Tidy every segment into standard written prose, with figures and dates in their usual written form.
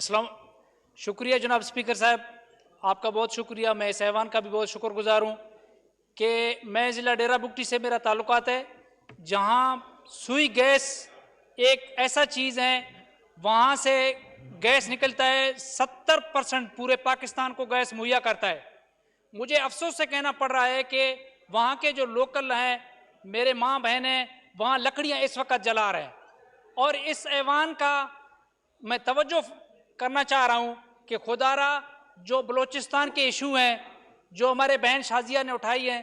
अस्सलाम शुक्रिया जनाब स्पीकर साहब, आपका बहुत शुक्रिया। मैं इस ऐवान का भी बहुत शुक्रगुजार हूँ कि मैं ज़िला डेरा बुगटी से मेरा ताल्लुकात है, जहाँ सुई गैस एक ऐसा चीज़ है, वहाँ से गैस निकलता है। 70% पूरे पाकिस्तान को गैस मुहैया करता है। मुझे अफसोस से कहना पड़ रहा है कि वहाँ के जो लोकल हैं, मेरे माँ बहन हैं, वहाँ लकड़ियाँ इस वक्त जला रहे हैं। और इस ऐवान का मैं तवज्जो करना चाह रहा हूँ कि खुदारा जो बलूचिस्तान के इशू हैं, जो हमारे बहन शाजिया ने उठाई हैं,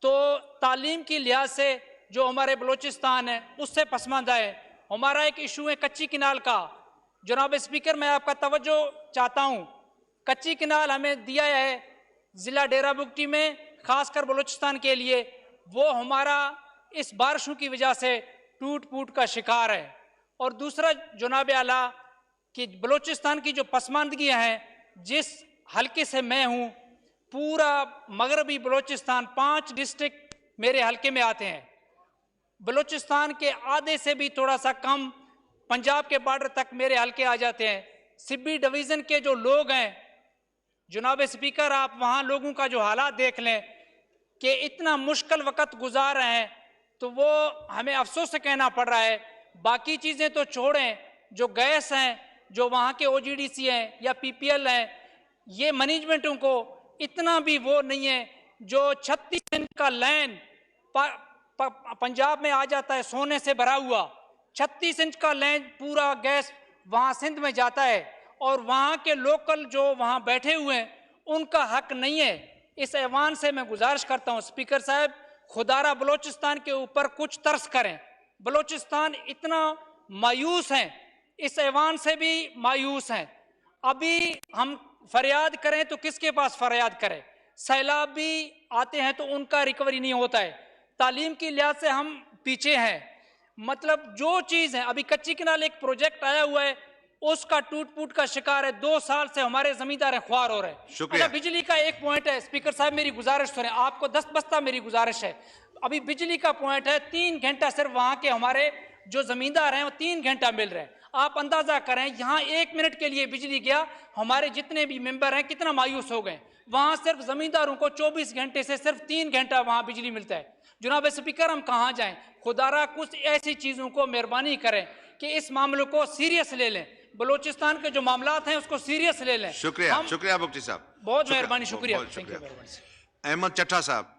तो तालीम की लिहाज से जो हमारे बलूचिस्तान है उससे पसमानदा है। हमारा एक इशू है कच्ची किनाल का। जनाब स्पीकर, मैं आपका तवज्जो चाहता हूँ। कच्ची किनाल हमें दिया है ज़िला डेरा बुगटी में, खासकर बलूचिस्तान के लिए। वो हमारा इस बारिशों की वजह से टूट फूट का शिकार है। और दूसरा जनाब आला कि बलूचिस्तान की जो पसमानदगियाँ हैं, जिस हल्के से मैं हूँ, पूरा मगरबी बलूचिस्तान 5 डिस्ट्रिक्ट मेरे हल्के में आते हैं। बलूचिस्तान के आधे से भी थोड़ा सा कम पंजाब के बॉर्डर तक मेरे हल्के आ जाते हैं। सिब्बी डिवीज़न के जो लोग हैं, जनाब स्पीकर, आप वहाँ लोगों का जो हालात देख लें कि इतना मुश्किल वक़्त गुजार रहे हैं, तो वो हमें अफसोस से कहना पड़ रहा है। बाकी चीज़ें तो छोड़ें, जो गैस हैं, जो वहाँ के OGDC हैं या PPL हैं, ये मैनेजमेंटों को इतना भी वो नहीं है। जो 36 इंच का लैन पंजाब में आ जाता है सोने से भरा हुआ, 36 इंच का लैन पूरा गैस वहाँ सिंध में जाता है, और वहाँ के लोकल जो वहाँ बैठे हुए हैं उनका हक नहीं है। इस ऐवान से मैं गुजारिश करता हूँ स्पीकर साहब, खुदारा बलूचिस्तान के ऊपर कुछ तरस करें। बलूचिस्तान इतना मायूस है, इस ऐवान से भी मायूस हैं। अभी हम फरियाद करें तो किसके पास फरियाद करें? सैलाब भी आते हैं तो उनका रिकवरी नहीं होता है। तालीम की लिहाज से हम पीछे हैं। मतलब जो चीज़ है, अभी कच्ची किनाल एक प्रोजेक्ट आया हुआ है, उसका टूट फूट का शिकार है। 2 साल से हमारे जमींदार ख्वार हो रहे हैं। अच्छा, बिजली का एक पॉइंट है स्पीकर साहब, मेरी गुजारिश सुने, आपको 10 बस्ता मेरी गुजारिश है। अभी बिजली का पॉइंट है, 3 घंटा सिर्फ वहाँ के हमारे जो जमींदार हैं वो 3 घंटा मिल रहे हैं। आप अंदाजा करें, यहाँ 1 मिनट के लिए बिजली गया, हमारे जितने भी मेंबर हैं कितना मायूस हो गए। वहाँ सिर्फ जमींदारों को 24 घंटे से सिर्फ 3 घंटा वहाँ बिजली मिलता है। जनाब स्पीकर, हम कहाँ जाएं? खुदारा कुछ ऐसी चीज़ों को मेहरबानी करें कि इस मामले को सीरियस ले लें। बलूचिस्तान के जो मामलात हैं उसको सीरियस ले लें। शुक्रिया बुगटी साहब, बहुत मेहरबानी, शुक्रिया। अहमद चट्टा साहब।